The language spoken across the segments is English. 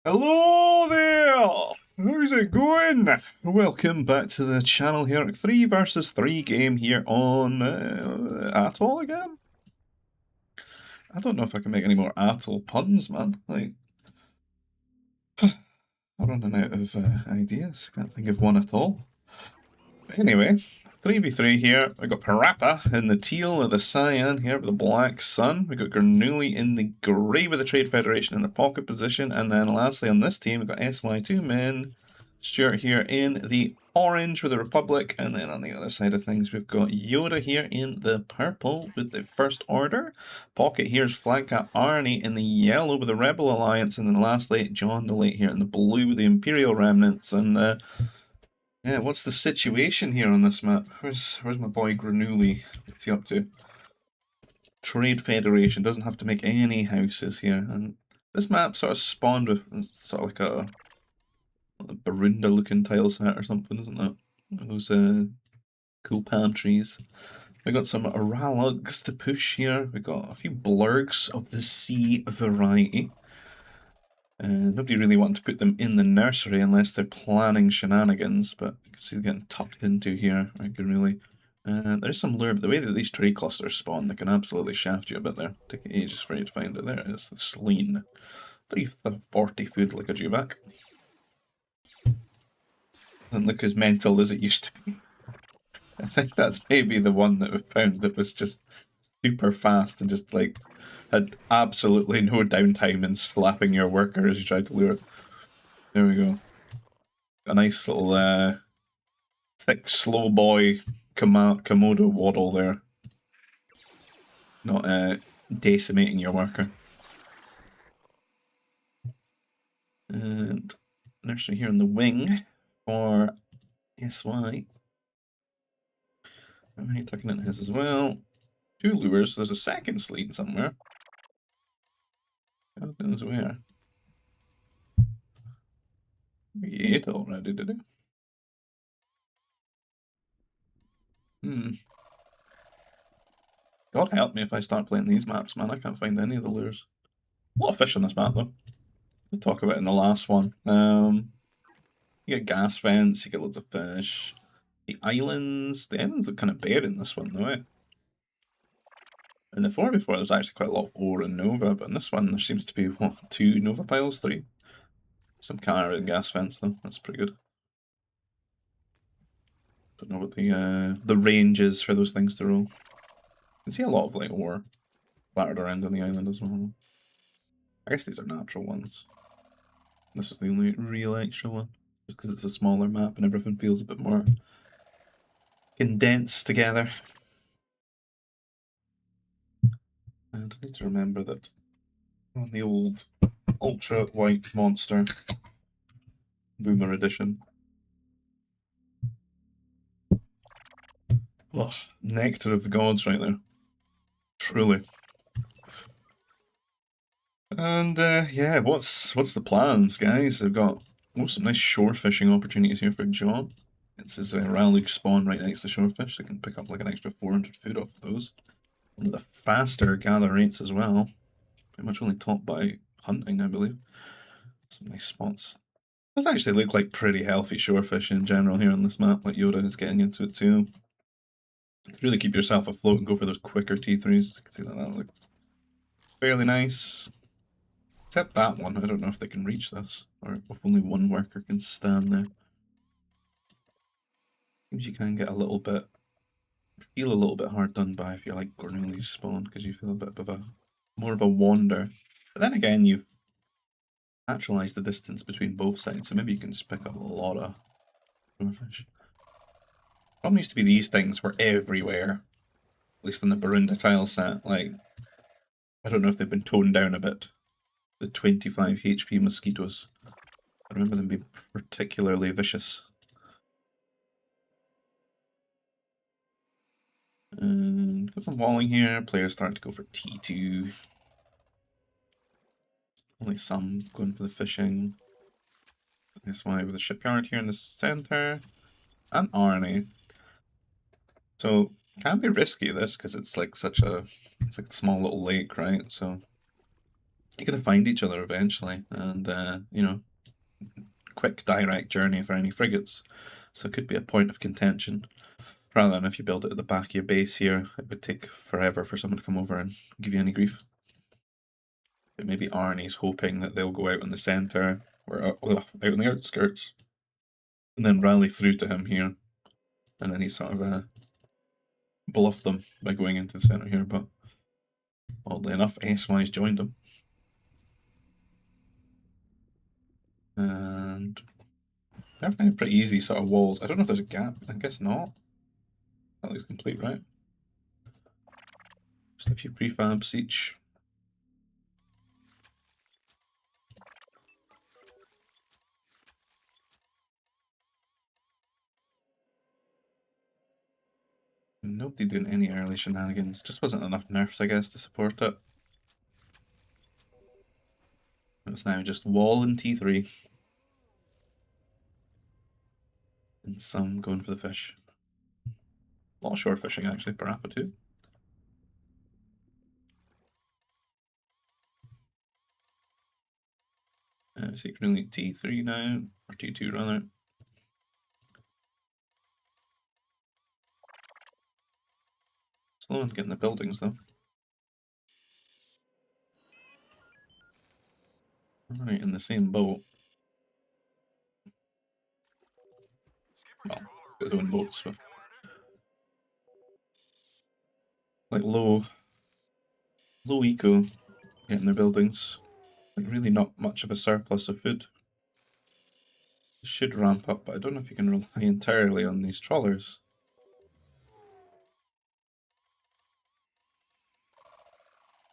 Hello there! How's it going? Welcome back to the channel here. 3 versus 3 game here on Atoll again? I don't know if I can make any more Atoll puns, man. Like, I'm running out of ideas. Can't think of one at all. Anyway, 3v3 here. We got Parappa in the teal with the cyan here with the black sun. We got Grenooli in the grey with the Trade Federation in the pocket position. And then lastly on this team, we got SY2 men. Stuart here in the orange with the Republic. And then on the other side of things, we've got Yoda here in the purple with the First Order. Pocket here's Flag Cap Arnie in the yellow with the Rebel Alliance. And then lastly, John the Late here in the blue with the Imperial Remnants. And yeah, what's the situation here on this map? Where's my boy Grenooli? What's he up to? Trade Federation doesn't have to make any houses here, and this map sort of spawned with sort of like a Barunda looking tile set or something, isn't it? Those cool palm trees. We got some Ralugs to push here. We got a few Blurgs of the sea variety. Nobody really wanted to put them in the nursery unless they're planning shenanigans, but you can see they're getting tucked into here regularly. There's some lure, but the way that these tree clusters spawn, they can absolutely shaft you a bit there. Take ages for you to find it. There it is, the Sleen. 340 food like a dewback. Doesn't look as mental as it used to be. I think that's maybe the one that we found that was just super fast and just like had absolutely no downtime in slapping your worker as you tried to lure it. There we go. A nice little thick slow boy Komodo waddle there. Not decimating your worker. And nursery here in the wing for SY. Alright, tucking in his as well. 2 lures, there's a second Sleen somewhere. God knows where. He ate already, did he? God help me if I start playing these maps, man. I can't find any of the lures. A lot of fish on this map, though. We'll talk about it in the last one. You get gas vents, you get loads of fish. The islands look kind of bare in this one, though, eh? In the 4v4, there's actually quite a lot of ore and Nova, but in this one, there seems to be, what, 2 Nova piles? 3? Some car and gas vents, though. That's pretty good. Don't know what the range is for those things to roll. You can see a lot of, like, ore flattered around on the island as well. I guess these are natural ones. This is the only real extra one, just because it's a smaller map and everything feels a bit more condensed together. And I need to remember that on the old Ultra White Monster Boomer Edition. Oh, nectar of the gods right there. Truly. And yeah, what's the plans, guys? I've got some nice shore fishing opportunities here for John. It's his Rallig spawn right next to shorefish, so you can pick up like an extra 400 food off of those. One of the faster gather rates as well. Pretty much only topped by hunting, I believe. Some nice spots. Does actually look like pretty healthy shorefish in general here on this map, like Yoda is getting into it too. You could really keep yourself afloat and go for those quicker T3s. You can see that looks fairly nice. Except that one, I don't know if they can reach this, or if only one worker can stand there. Seems you can get a little bit, feel a little bit hard done by if you're like Grenooli's spawn, because you feel a bit of more of a wander. But then again, you've naturalized the distance between both sides, so maybe you can just pick up a lot of shorefish. Problem used to be these things were everywhere, at least on the Barunda tile set. Like, I don't know if they've been toned down a bit. The 25 HP mosquitoes. I remember them being particularly vicious. And got some walling here. Players starting to go for T2. Only some going for the fishing. That's why with the shipyard here in the center. And Arnie. So, can be risky this, because it's like such a, it's like a small little lake, right? So, you're going to find each other eventually, and, you know, quick direct journey for any frigates. So it could be a point of contention. Rather than if you build it at the back of your base here, it would take forever for someone to come over and give you any grief. But maybe Arnie's hoping that they'll go out in the centre, or out on the outskirts, and then rally through to him here. And then he sort of bluff them by going into the centre here, but oddly enough, SY's joined him. And they're finding pretty easy sort of walls. I don't know if there's a gap. I guess not. That looks complete, right? Just a few prefabs each. Nobody doing any early shenanigans. Just wasn't enough nerfs, I guess, to support it. It's now just wall and T3. And some going for the fish. A lot of shore fishing, actually, Parappa too. Secretly T3 now, or T2 rather. Slow on getting the buildings though. Alright, in the same boat. Well, got his own boats, but like low eco getting their buildings. Like really not much of a surplus of food. It should ramp up, but I don't know if you can rely entirely on these trawlers.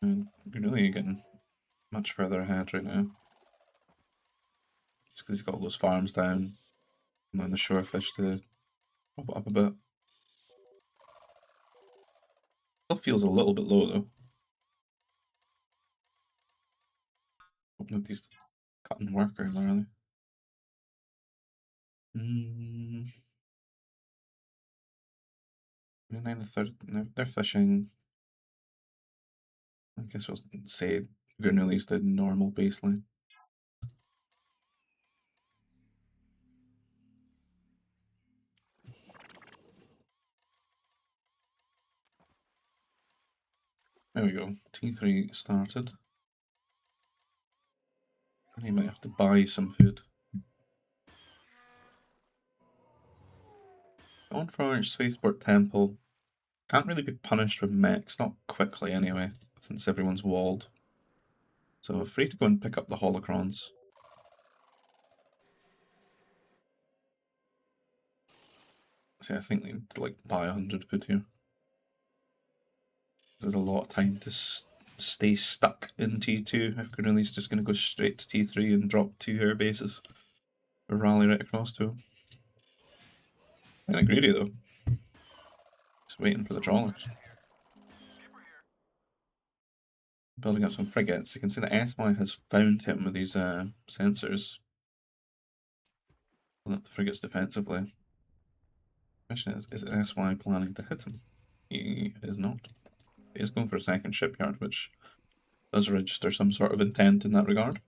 And Grenooli getting much further ahead right now. Just because he's got all those farms down, and then the shore fish to pop it up a bit. Still feels a little bit low though. Hope nobody's cutting work early, are they? They're fishing. I guess we'll say Grenooli's the normal baseline. There we go. T3 started. And he might have to buy some food. On for Spaceport Temple. Can't really be punished with mechs, not quickly anyway, since everyone's walled. So free to go and pick up the holocrons. See, I think they need to like buy 100 food here. There's a lot of time to stay stuck in T2 if Grenooli's just going to go straight to T3 and drop 2 air bases. Or rally right across to him. Kinda greedy though. Just waiting for the trawlers. Building up some frigates. You can see that SY has found him with these sensors. Building up the frigates defensively. Question is SY planning to hit him? He is not. He is going for a second shipyard, which does register some sort of intent in that regard.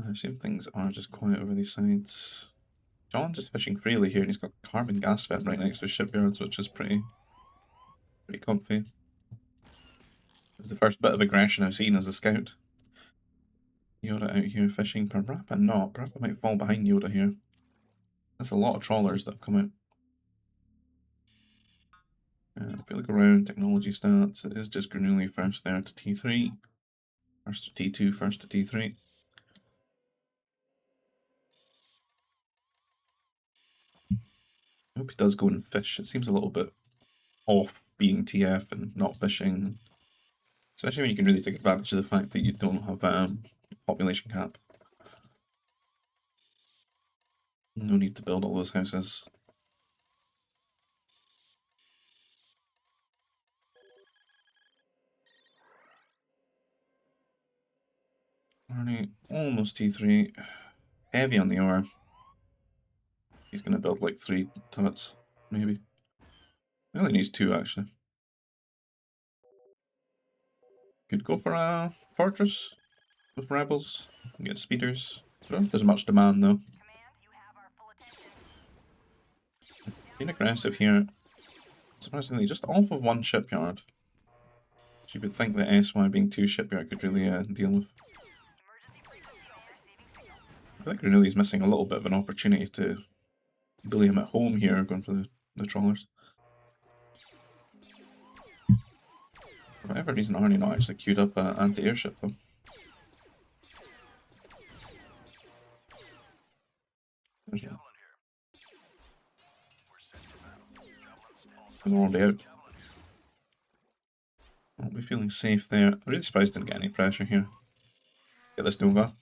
I assume things are just quiet over these sides. John's just fishing freely here, and he's got carbon gas vent right next to his shipyards, which is pretty comfy. It's the first bit of aggression I've seen as a scout. Yoda out here fishing. Parappa not. Parappa might fall behind Yoda here. That's a lot of trawlers that have come out. And if we look around technology stats, it is just Grenooli first there to T3. First to T2, first to T3. I hope he does go and fish. It seems a little bit off being TF and not fishing. Especially when you can really take advantage of the fact that you don't have population cap. No need to build all those houses. Alright, almost T3. Heavy on the ore. He's gonna build like 3 turrets, maybe. He only needs 2 actually. Could go for a fortress with rebels. Get speeders. I don't know if there's much demand though. Being aggressive here. Surprisingly, just off of one shipyard. So you would think that SY being 2 shipyard could really deal with. I feel like Grenooli's missing a little bit of an opportunity to bully him at home here, going for the trawlers. For whatever reason, Arnie not actually queued up an anti-airship though. I'm already out. I'll be feeling safe there. I'm really surprised I didn't get any pressure here. Get this Nova.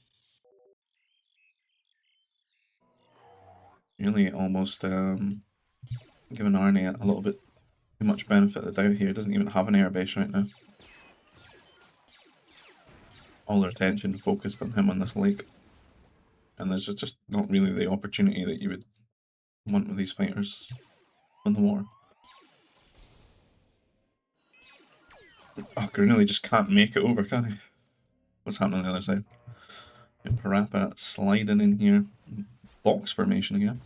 Really almost giving Arnie a little bit too much benefit of the doubt here. It doesn't even have an airbase right now. All their attention focused on him on this lake. And there's just not really the opportunity that you would want with these fighters on the water. Oh, Grenooli just can't make it over, can he? What's happening on the other side? Get Parappa sliding in here. Box formation again.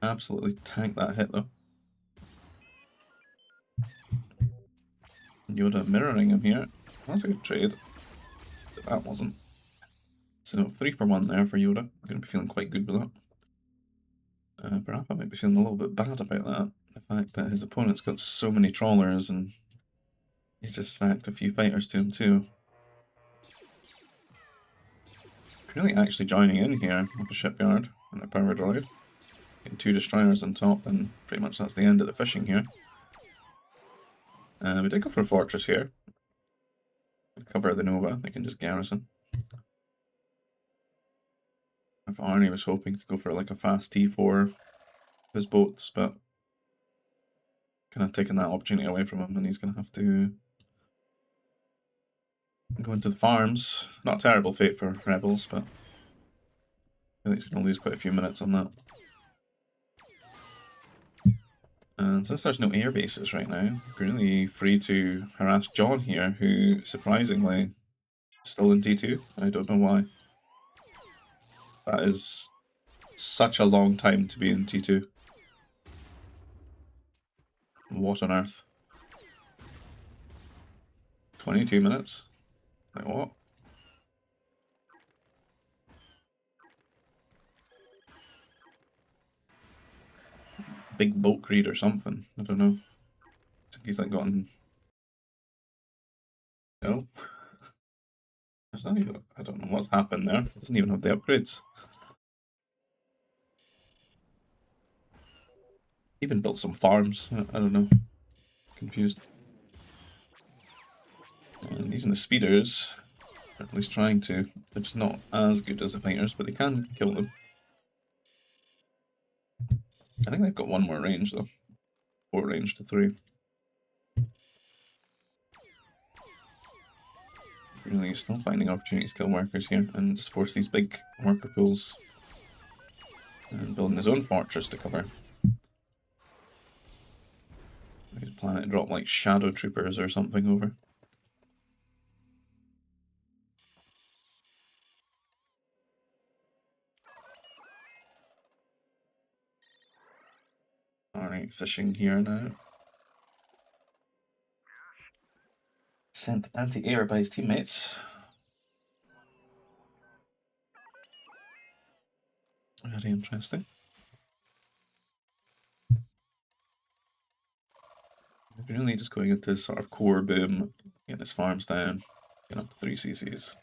Absolutely tank that hit though. Yoda mirroring him here. That's a good trade. But that wasn't. So 3 for 1 there for Yoda. I'm going to be feeling quite good with that. Parappa might be feeling a little bit bad about that. The fact that his opponent's got so many trawlers and he's just sacked a few fighters to him too. Really actually joining in here with the shipyard and a power droid. Getting 2 destroyers on top, and pretty much that's the end of the fishing here. We did go for a fortress here. Cover the Nova, they can just garrison. If Arnie was hoping to go for like a fast T4 his boats, but kind of taking that opportunity away from him, and he's going to have to go into the farms. Not a terrible fate for rebels, but I think he's going to lose quite a few minutes on that. And since there's no air bases right now, we're really free to harass John here, who surprisingly is still in T2. I don't know why. That is such a long time to be in T2. What on earth? 22 minutes? Like what? Big boat greed or something. I don't know. I think he's like gotten... No? There's not even... I don't know what's happened there. It doesn't even have the upgrades. Even built some farms. I don't know. Confused. And using the speeders, or at least trying to. They're just not as good as the fighters, but they can kill them. I think they've got 1 more range though. 4 range to 3. Really still finding opportunities to kill workers here and just force these big worker pools. And building his own fortress to cover. We could plan to drop like shadow troopers or something over. Alright, fishing here now. Sent anti-air by his teammates. Very interesting. Really just going into sort of core boom, getting his farms down, getting up to 3 CCs.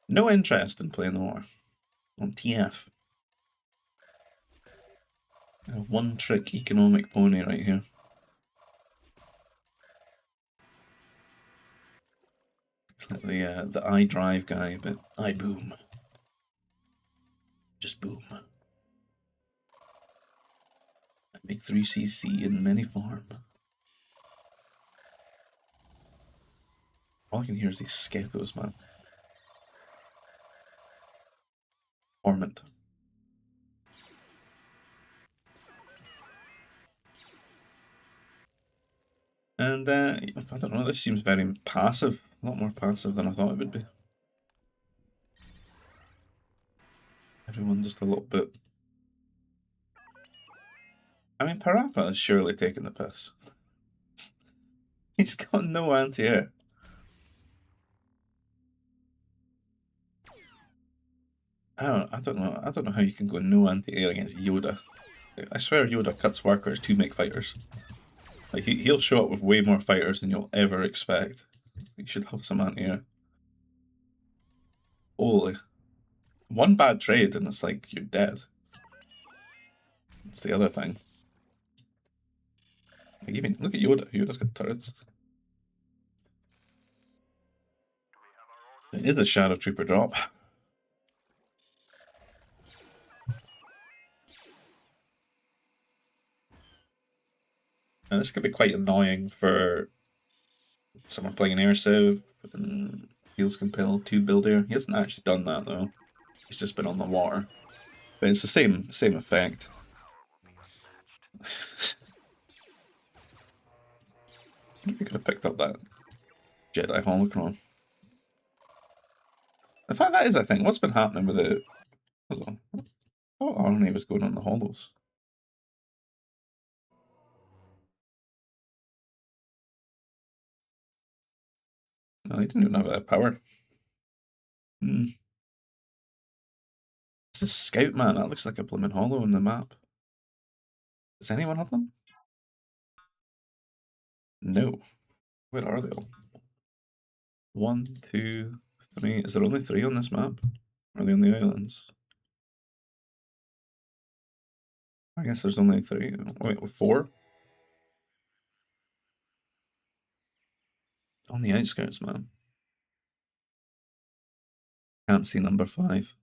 No interest in playing the war on TF. A one-trick economic pony right here. It's like the iDrive guy, but I boom. Just boom. I make 3 CC in many farm. All I can hear is these skethos, man. Torment. And I don't know, this seems very passive. A lot more passive than I thought it would be. Everyone just a little bit. I mean, Parappa is surely taking the piss. He's got no anti-air. I don't know. I don't know how you can go no anti-air against Yoda. I swear Yoda cuts workers to make fighters. Like he'll show up with way more fighters than you'll ever expect. You should have some anti-air. Holy. One bad trade and it's like you're dead. That's the other thing. Like even look at Yoda. Yoda's got turrets. It is the Shadow Trooper drop. And this could be quite annoying for someone playing an air civ and feels compelled to build air. He hasn't actually done that though. He's just been on the water. But it's the same effect. I wonder if he could have picked up that Jedi holocron. In fact, that is, I think, what's been happening with the. Hold on. Oh, Arnie was going on the holos. No, he didn't even have that power. Hmm. It's a scout, man. That looks like a blooming holo on the map. Does anyone have them? No. Where are they all? 1, 2, 3. Is there only 3 on this map? Are they on the islands? I guess there's only 3. Wait, 4? On the outskirts, man. Can't see number 5.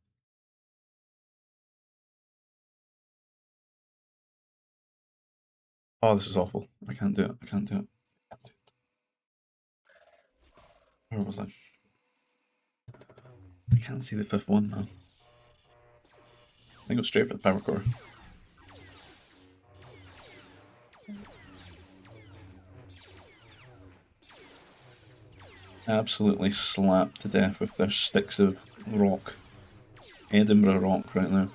Oh, this is awful. I can't do it. I can't do it. Where was I? I can't see the 5th one, man. I go straight for the power core. Absolutely slapped to death with their sticks of rock. Edinburgh rock right now.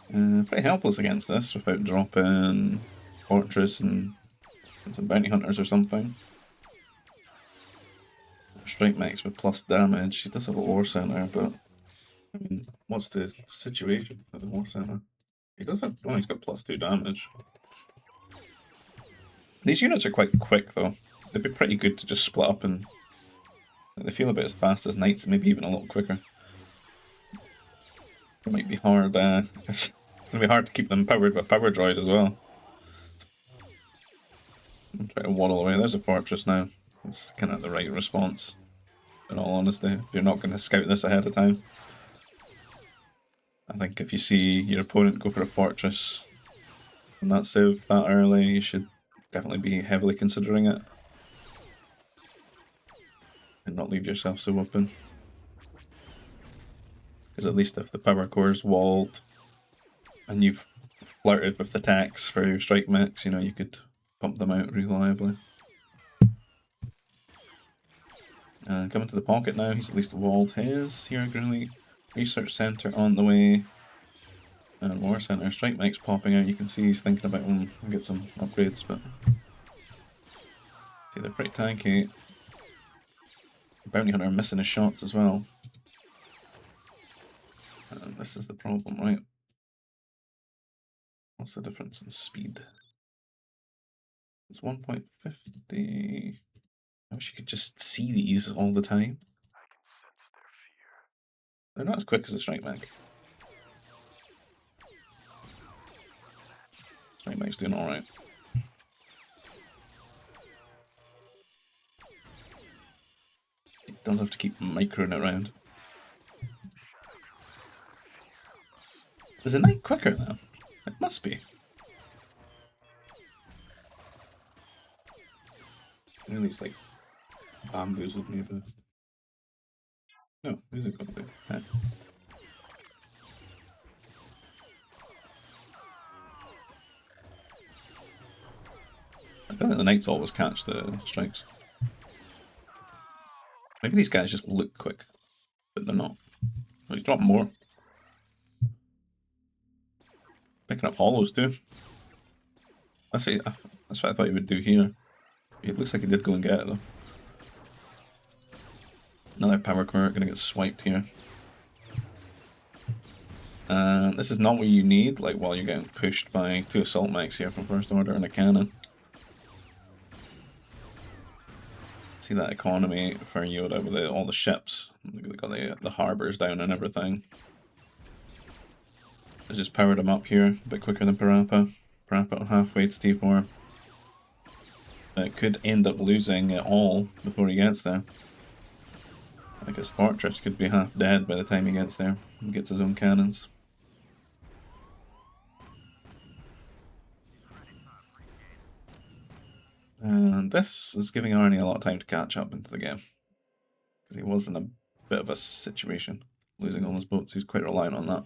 Pretty helpless against this without dropping Fortress and some bounty hunters or something. Strike max with plus damage. He does have a war center, but I mean, what's the situation for the war center? He does have. Oh, he's got plus 2 damage. These units are quite quick though. They'd be pretty good to just split up and they feel about as fast as knights, maybe even a little quicker. It might be hard. It's gonna be hard to keep them powered with power droid as well. I'm trying to waddle away. There's a fortress now. It's kind of the right response. In all honesty, if you're not going to scout this ahead of time, I think if you see your opponent go for a fortress and that civ that early, you should definitely be heavily considering it and not leave yourself so open. Because at least if the power core's walled and you've flirted with the tax for your strike mix, you know, you could pump them out reliably. Coming to the pocket now, he's at least walled his here at Grenooli. Research Centre on the way. And War Centre. Strike mix popping out. You can see he's thinking about get some upgrades, but see, they're pretty tanky. Bounty Hunter missing his shots as well. And this is the problem, right? What's the difference in speed? It's 1.50. I wish you could just see these all the time. They're not as quick as the Strike Mag. Strike Mag's doing alright. It does have to keep microing it around. Is the Knight quicker then? It must be. Really, it's like bamboozled me, but no, these are gonna do. Yeah. feel like the knights always catch the strikes. Maybe these guys just look quick, but they're not. Oh, he's dropping more. Picking up hollows too. That's what I thought he would do here. It looks like he did go and get it though. Another power convert gonna get swiped here. And this is not what you need, like while you're getting pushed by 2 assault mechs here from First Order and a cannon. See that economy for Yoda with all the ships. They've got the harbours down and everything. I just powered him up here, a bit quicker than Parappa. Parappa halfway to T4. It could end up losing it all before he gets there. Like his fortress could be half dead by the time he gets there and gets his own cannons. And this is giving Arnie a lot of time to catch up into the game. Because he was in a bit of a situation. Losing all his boats, he's quite reliant on that.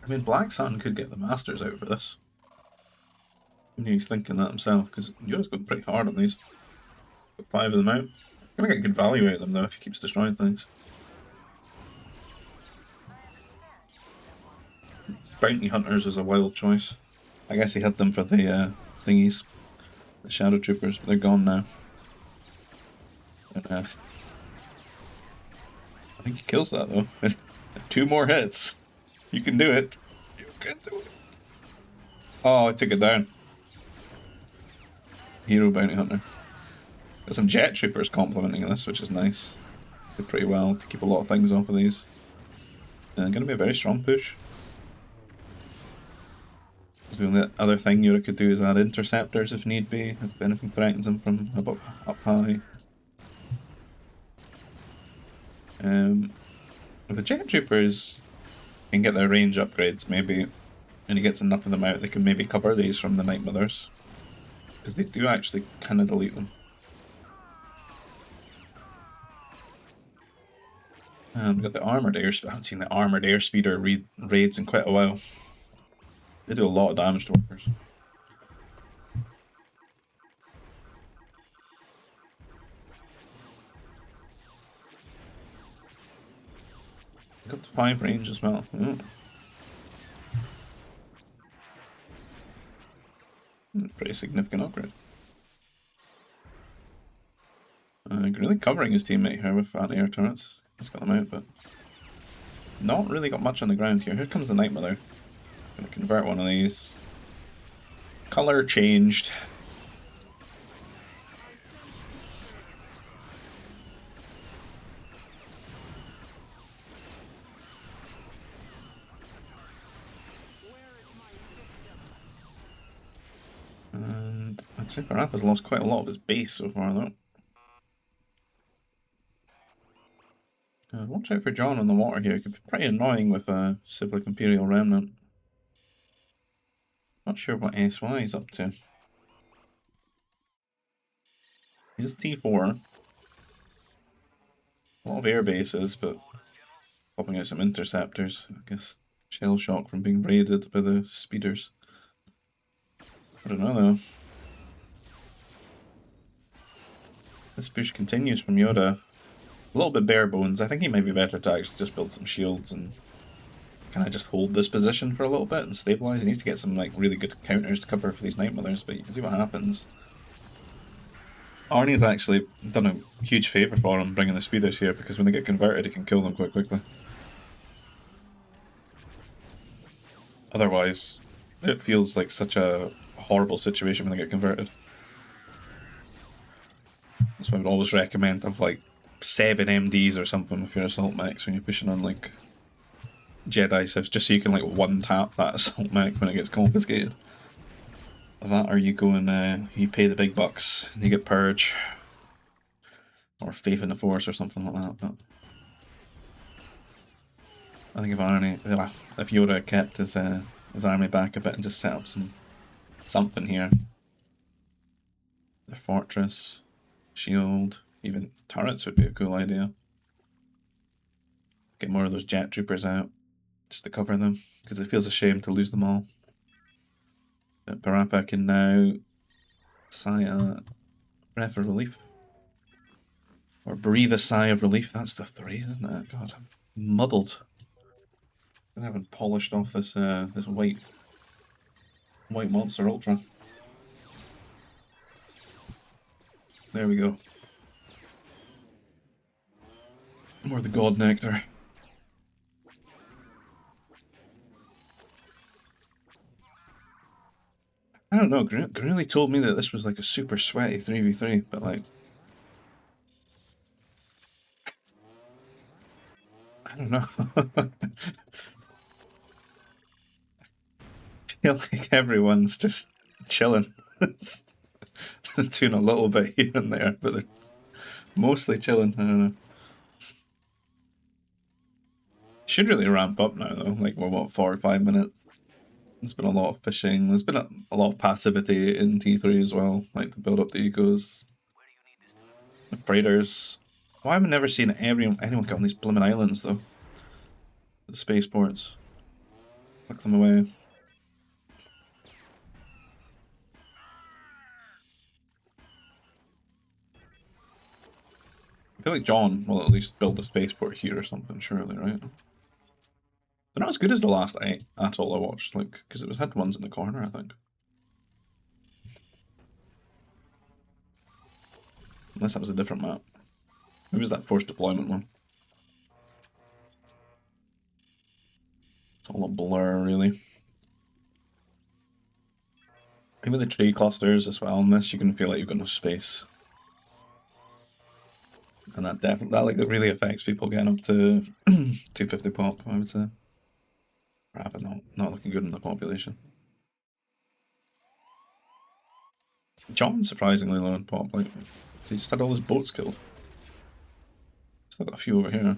I mean, Black Sun could get the Masters out for this. He's thinking that himself, because Yoda's going pretty hard on these. Put 5 of them out. Gonna get good value out of them though if he keeps destroying things. Bounty Hunters is a wild choice. I guess he had them for the thingies. The Shadow Troopers, but they're gone now. And, I think he kills that though. 2 more hits. You can do it. You can do it. Oh, I took it down. Hero Bounty Hunter. Got some Jet Troopers complementing this, which is nice. Did pretty well to keep a lot of things off of these. And going to be a very strong push. The only other thing Yura could do is add interceptors if need be, if anything threatens him from up high. If the Jet Troopers can get their range upgrades, maybe, and he gets enough of them out, they can maybe cover these from the Night Mothers. Because they do actually kind of delete them. We've got the Armoured Airspeeder. I haven't seen the Armoured Airspeeder raids in quite a while. They do a lot of damage to workers. Got the 5 range as well. Pretty significant upgrade. Really covering his teammate here with anti-air turrets. He's got them out, but not really got much on the ground here. Here comes the Night Mother. Gonna convert one of these. Color changed. And I'd say Parappa's lost quite a lot of his base so far though. Watch out for John on the water here. It could be pretty annoying with a Civic Imperial Remnant. Not sure what SY is up to. He's T4. A lot of air bases, but popping out some interceptors. I guess shell shock from being raided by the speeders. I don't know though. This push continues from Yoda. A little bit bare bones. I think he might be better to actually just build some shields and kind of just hold this position for a little bit and stabilize. He needs to get some like really good counters to cover for these Night Mothers, but you can see what happens. Arnie's actually done a huge favour for him bringing the speeders here, because when they get converted he can kill them quite quickly. Otherwise, it feels like such a horrible situation when they get converted. That's why I would always recommend have like 7 MDs or something with your assault mechs when you're pushing on like Jedi civs, just so you can like one tap that assault mech when it gets confiscated. That or you go and you pay the big bucks and you get Purge. Or Faith in the Force or something like that. But I think if Yoda kept his army back a bit and just set up something here. The fortress, shield, even turrets would be a cool idea. Get more of those jet troopers out just to cover them, because it feels a shame to lose them all. But Parappa can now sigh a breath of relief. Or breathe a sigh of relief. That's the 3, isn't it? God, I'm muddled. I haven't polished off this this white Monster Ultra. There we go. More the God Nectar. I don't know, Grenooli told me that this was like a super sweaty 3v3, but like... I don't know. I feel like everyone's just chilling. They're doing a little bit here and there, but they're mostly chilling. I don't know. Should really ramp up now though, like we're what, 4 or 5 minutes? There's been a lot of fishing, there's been a lot of passivity in T3 as well, like to build up the ecos. The freighters. Why have I never seen anyone get on these blooming islands though? The spaceports. Lock them away. I feel like John will at least build a spaceport here or something, surely, right? They're not as good as the last atoll I watched, like, because it had ones in the corner, I think. Unless that was a different map. Maybe it was that forced deployment one. It's all a blur, really. Even the tree clusters as well, in this, you can feel like you've got no space. And that really affects people getting up to 250 pop, I would say. Rapid, not looking good in the population. John's surprisingly low in pop, like, he just had all his boats killed. Still got a few over here.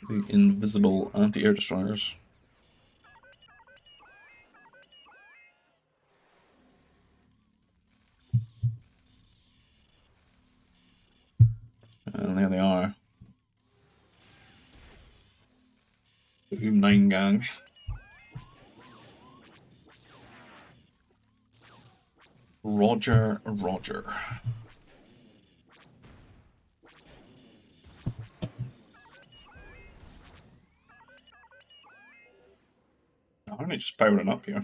The invisible anti-air destroyers. And there they are. The 9 gang. Roger. Army just powering up here.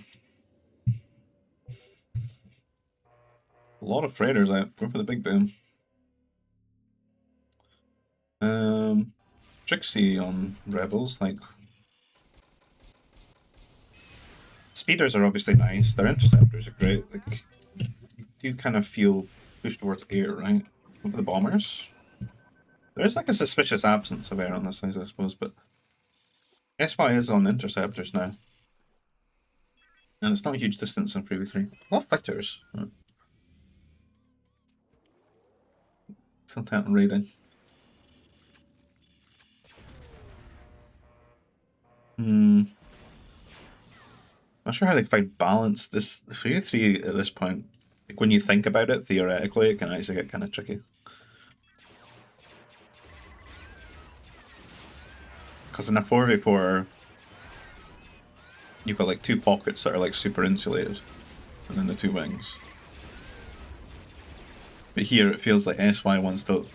A lot of freighters out. Going for the big boom. Trixie on Rebels, like... Speeders are obviously nice. Their interceptors are great. Like, you kind of feel pushed towards air, right? Over the bombers. There is like a suspicious absence of air on this thing, I suppose, but SY is on interceptors now. And it's not a huge distance in 3v3. A lot of fighters. Right. Still tapping raiding. Not sure how they find balance. This 3v3 at this point, like when you think about it, theoretically, it can actually get kind of tricky. Because in a 4v4, you've got like 2 pockets that are like super insulated, and then the 2 wings. But here it feels like SY wants to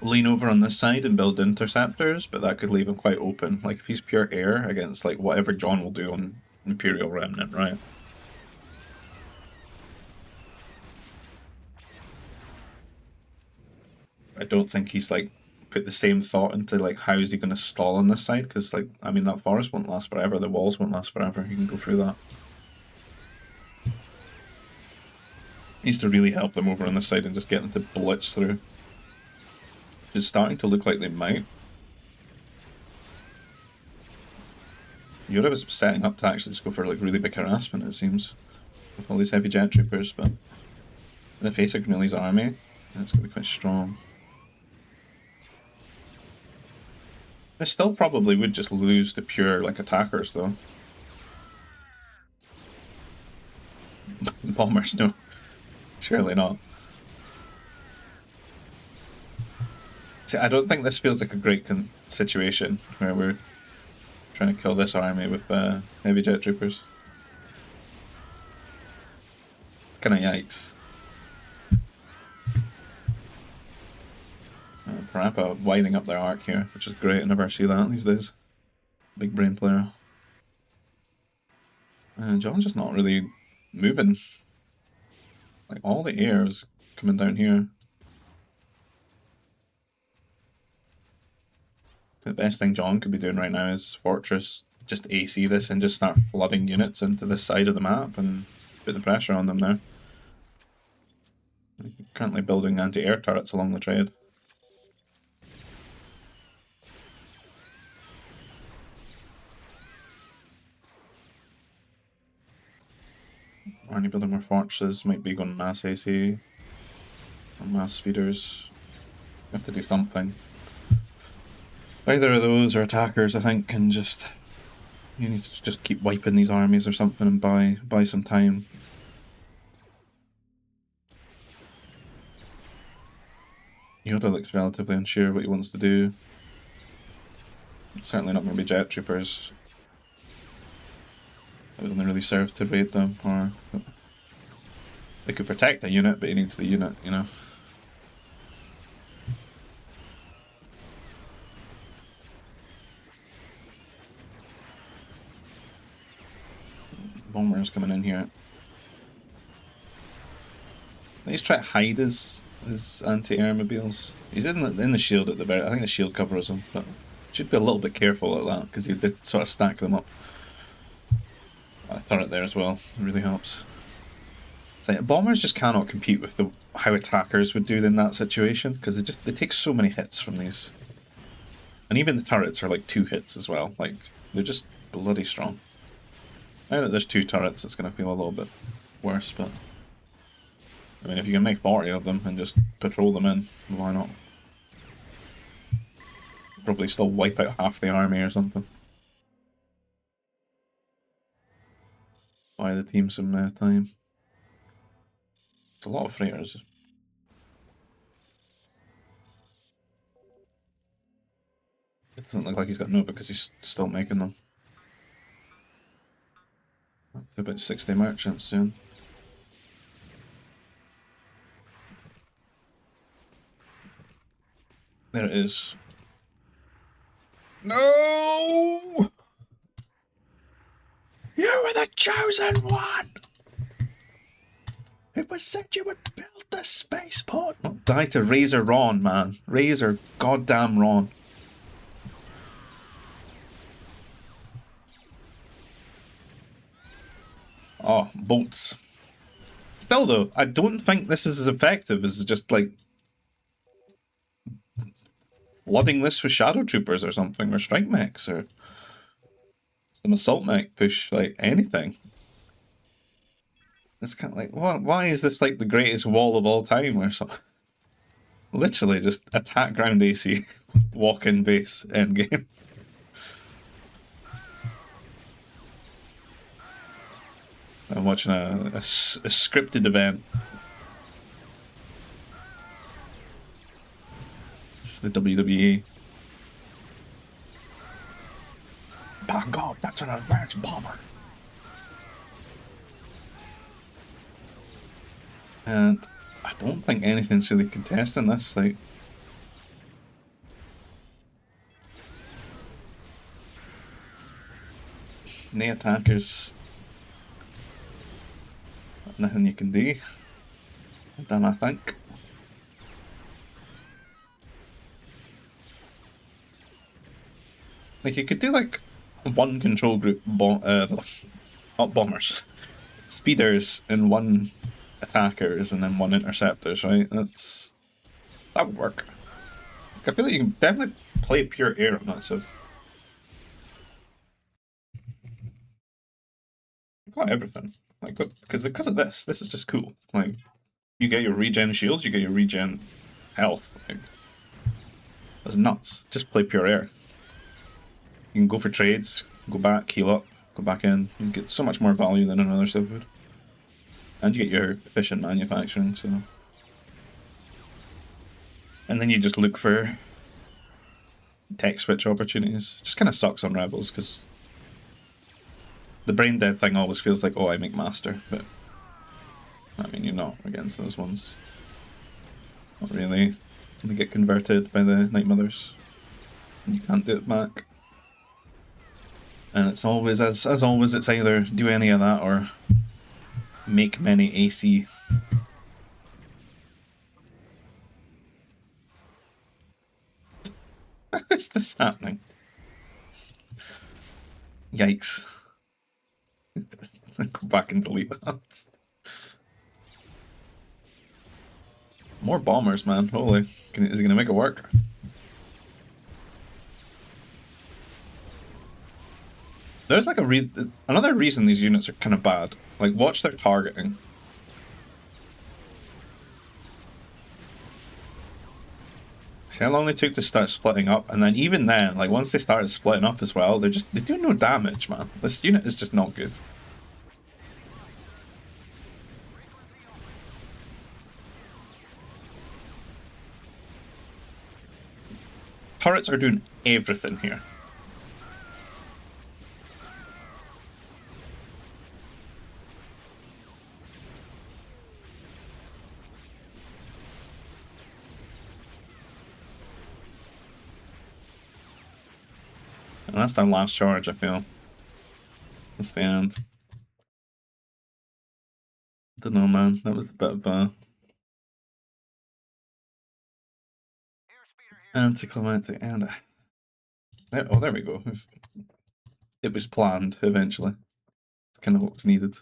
lean over on this side and build interceptors, but that could leave him quite open. Like if he's pure air against like whatever John will do on Imperial Remnant, right? I don't think he's like put the same thought into like how is he going to stall on this side, because like I mean that forest won't last forever, the walls won't last forever, you can go through that. Needs to really help them over on this side and just get them to blitz through. It's starting to look like they might. Europe is setting up to actually just go for like really big harassment, it seems. with all these heavy jet troopers, but in the face of Grenooli's army, it's going to be quite strong. I still probably would just lose the pure, like, attackers, though. Bombers, no. Surely not. See, I don't think this feels like a great situation where we're trying to kill this army with heavy jet troopers. It's kind of yikes. Parappa winding up their arc here, which is great. I never see that these days. Big brain player. And John's just not really moving. Like, all the air is coming down here. The best thing John could be doing right now is Fortress, just AC this and just start flooding units into this side of the map and put the pressure on them there. Currently building anti-air turrets along the trade. Aren't you building more fortresses? Might be going mass AC or mass speeders. You have to do something. Either of those or attackers, I think, can just... You need to just keep wiping these armies or something and buy some time. Yoda looks relatively unsure what he wants to do. It's certainly not going to be jet troopers. It would only really serve to raid them, or... They could protect a unit, but he needs the unit, you know? Bomber's coming in here. He's trying to hide his anti-air mobiles. He's in the shield at the very... I think the shield covers him, but should be a little bit careful at that, because he did sort of stack them up. A turret there as well, it really helps. It's like, bombers just cannot compete with how attackers would do in that situation, because they take so many hits from these. And even the turrets are like 2 hits as well, like, they're just bloody strong. Now that there's 2 turrets, it's going to feel a little bit worse, but... I mean, if you can make 40 of them and just patrol them in, why not? Probably still wipe out half the army or something. Buy the team some time. It's a lot of freighters. It doesn't look like he's got Nova because he's still making them. Up to about 60 merchants soon. There it is. No! You were the chosen one! It was said you would build the spaceport! Not die to Razor Ron, man. Razor goddamn Ron. Oh, bolts. Still though, I don't think this is as effective as just like flooding this with shadow troopers or something, or strike mechs, or some assault mech push, like anything. It's kind of like, why is this like the greatest wall of all time or something? Literally just attack ground AC, walk in base, endgame. I'm watching a scripted event. This is the WWE. By God, that's an advanced bomber. And I don't think anything's really contesting this, like... No attackers. Nothing you can do. Then I think. Like, you could do, like, one control group, not bombers, speeders, and one attackers, and then one interceptors, right? That would work. Like, I feel like you can definitely play pure air on that stuff. Got everything. Like, because of this is just cool. Like, you get your regen shields, you get your regen health. Like, that's nuts. Just play pure air. You can go for trades, go back, heal up, go back in. You get so much more value than another Civ would. And you get your efficient manufacturing, so. And then you just look for tech switch opportunities. Just kind of sucks on Rebels, because the brain dead thing always feels like, oh, I make master, but I mean, you're not against those ones. Not really. They get converted by the Night Mothers. And you can't do it back. And it's always, as always, it's either do any of that or make many AC. How is this happening? Yikes. Go back and delete that. More bombers, man. Holy. Is he gonna make it work? There's like another reason these units are kind of bad. Like, watch their targeting. See how long they took to start splitting up, and then even then, like, once they started splitting up as well, they do no damage, man. This unit is just not good. Turrets are doing everything here. And that's their last charge, I feel. That's the end. Don't know, man. That was a bit of a anticlimactic end. Oh, there we go. It was planned eventually. It's kind of what was needed.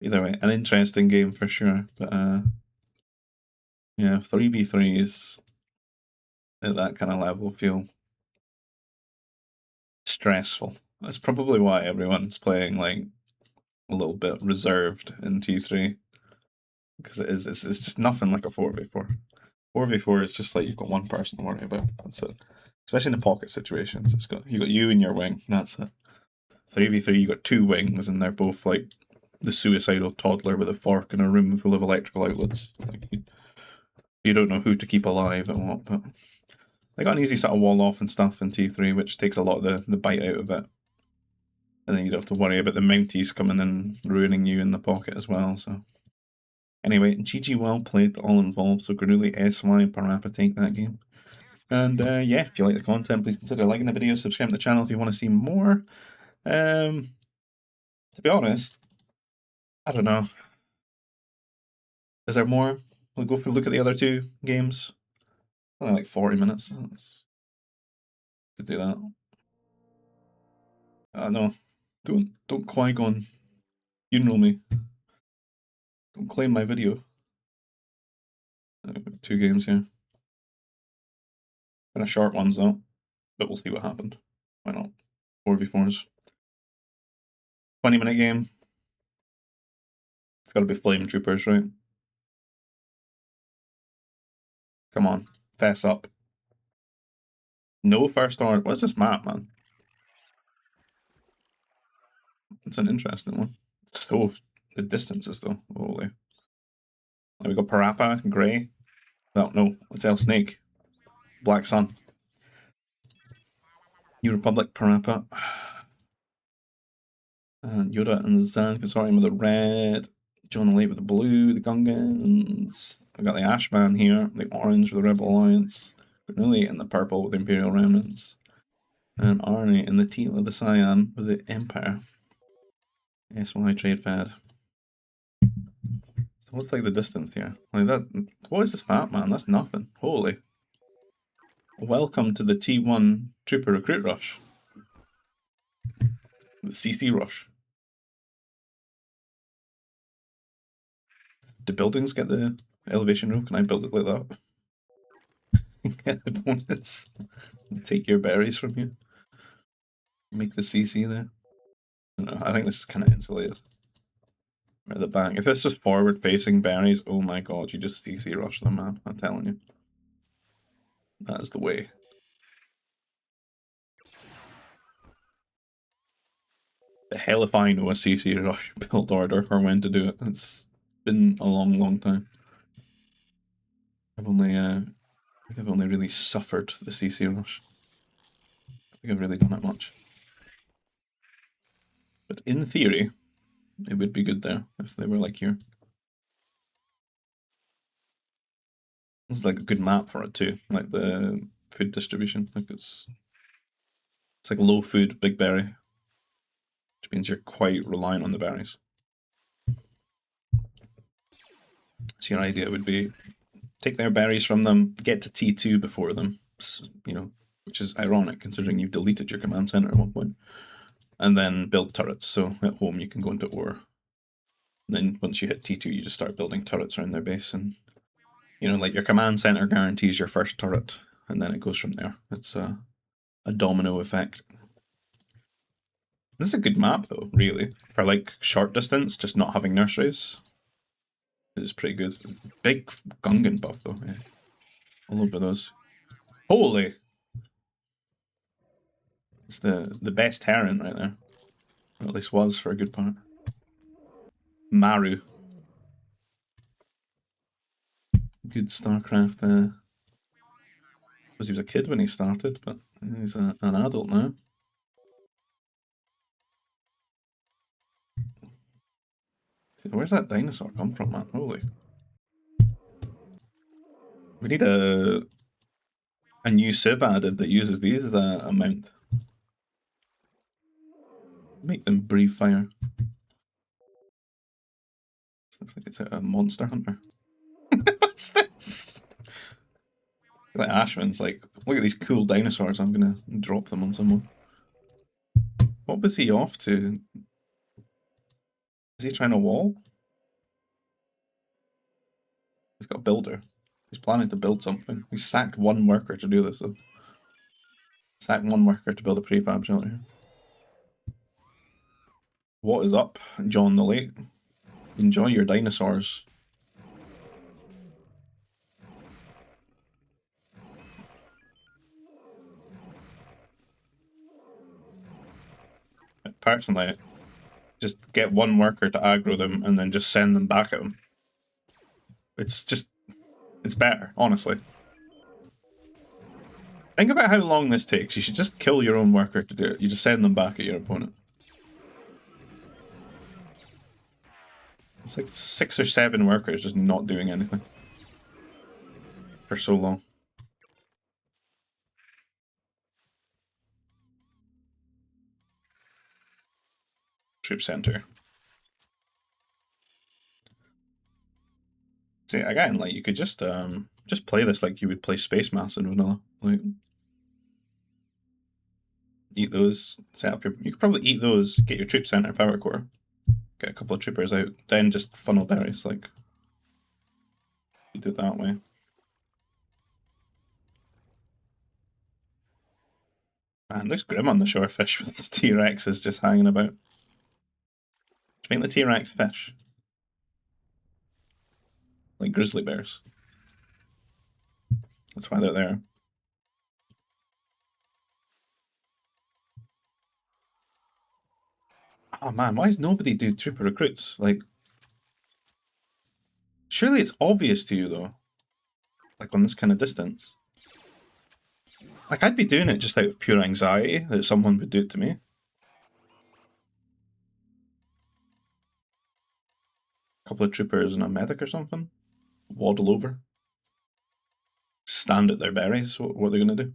Either way, an interesting game for sure. But yeah, 3v3s at that kind of level feel stressful. That's probably why everyone's playing like a little bit reserved in T3. Because it's just nothing like a 4v4. 4v4 is just like you've got one person to worry about. That's it. Especially in the pocket situations. You got you and your wing. That's it. 3v3, you got two wings, and they're both like the suicidal toddler with a fork in a room full of electrical outlets. Like, you don't know who to keep alive and what, but they got an easy sort of wall off and stuff in T3, which takes a lot of the bite out of it. And then you don't have to worry about the Mounties coming and ruining you in the pocket as well, so. Anyway, GG, well played, all involved. So Grenooli, SY, and Parappa take that game. And yeah, if you like the content, please consider liking the video, subscribe to the channel if you want to see more. To be honest, I don't know. Is there more? We'll go for a look at the other two games. Only like 40 minutes. Could do that. No. Don't Qui-Gon. You know me. Don't claim my video. 2 games here. Kind of short ones though, but we'll see what happened. Why not? 4v4s. 20-minute game. It's gotta be Flame Troopers, right? Come on, fess up. No first order. What's this map, man? It's an interesting one. So, the distances though, holy. There we go, Parappa, Grey. No, it's El Snake. Black Sun. New Republic, Parappa. And Yoda and the Zan Consortium with the red. John the Late with the blue, the Gungans. I've got the Ashman here, the orange with the Rebel Alliance. Grenooli in the purple with the Imperial Remnants. And Arnie in the teal of the Cyan with the Empire. SY Trade Fed. So what's like the distance here? Like that. What is this map, man? That's nothing. Holy. Welcome to the T1 Trooper Recruit Rush. The CC Rush. Do buildings get the elevation rule? Can I build it like that? Get the bonus. Take your berries from you. Make the CC there. I don't know. I think this is kind of insulated. At the back. If it's just forward-facing berries, oh my god, you just CC rush them, man. I'm telling you. That is the way. The hell if I know a CC rush build order or when to do it. It's been a long, long time. I've only, I think I've only really suffered the CC rush. I think I've really done it much. But in theory, it would be good there if they were like here. This is like a good map for it too, like the food distribution. Like it's like low food, big berry, which means you're quite reliant on the berries. So your idea would be take their berries from them, get to T2 before them, you know, which is ironic considering you've deleted your command center at one point, and then build turrets. So at home you can go into ore. And then once you hit T2, you just start building turrets around their base, and you know, like your command center guarantees your first turret, and then it goes from there. It's a domino effect. This is a good map though, really, for like short distance, just not having nurseries. It's pretty good. Big Gungan buff though, yeah. All over those. Holy! It's the best Terran right there. Or at least was for a good part. Maru. Good StarCraft. Because he was a kid when he started, but he's an adult now. Where's that dinosaur come from, man? Holy. We need a new civ added that uses these amount. Make them breathe fire. Looks like it's a monster hunter. What's this? Like Ashman's like, look at these cool dinosaurs, I'm gonna drop them on someone. What was he off to? Is he trying to wall? He's got a builder. He's planning to build something. He sacked one worker to do this though. Sacked one worker to build a prefab shelter. What is up, John the Late? Enjoy your dinosaurs. Personally, just get one worker to aggro them and then just send them back at him. It's better, honestly. Think about how long this takes. You should just kill your own worker to do it. You just send them back at your opponent. It's like 6 or 7 workers just not doing anything for so long. Troop center. See, again, like you could just play this like you would play Space Mass in vanilla. Like eat those, set up your. You could probably eat those, get your troop center power core, get a couple of troopers out, then just funnel berries. Like you do it that way. Man, looks grim on the shorefish with these T-Rexes just hanging about. Do you think the T-Rex fish? Like grizzly bears. That's why they're there. Oh man, why does nobody do trooper recruits? Like, surely it's obvious to you though. Like on this kind of distance. Like I'd be doing it just out of pure anxiety that someone would do it to me. A couple of troopers and a medic or something. Waddle over. Stand at their berries. What are they gonna do?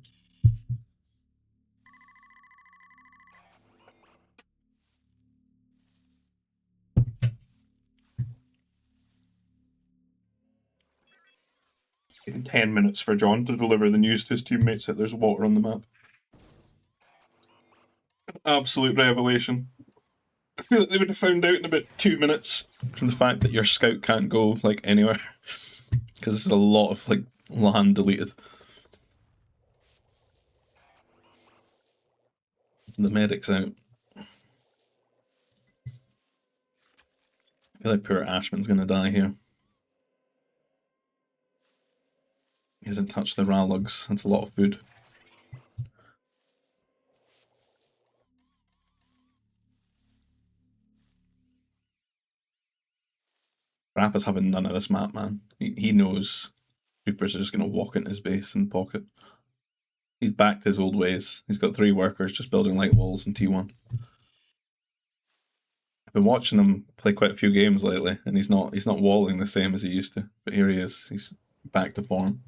Taking 10 minutes for John to deliver the news to his teammates that there's water on the map. Absolute revelation. I feel like they would have found out in about 2 minutes from the fact that your scout can't go like anywhere. Because this is a lot of like land deleted. The medic's out. feel like poor Ashman's gonna die here. He hasn't touched the Rallugs. That's a lot of food. Rappa's having none of this map, man. He knows troopers are just gonna walk into his base and pocket. He's back to his old ways. He's got 3 workers just building light walls in T1. I've been watching him play quite a few games lately, and he's not walling the same as he used to. But here he is. He's back to form.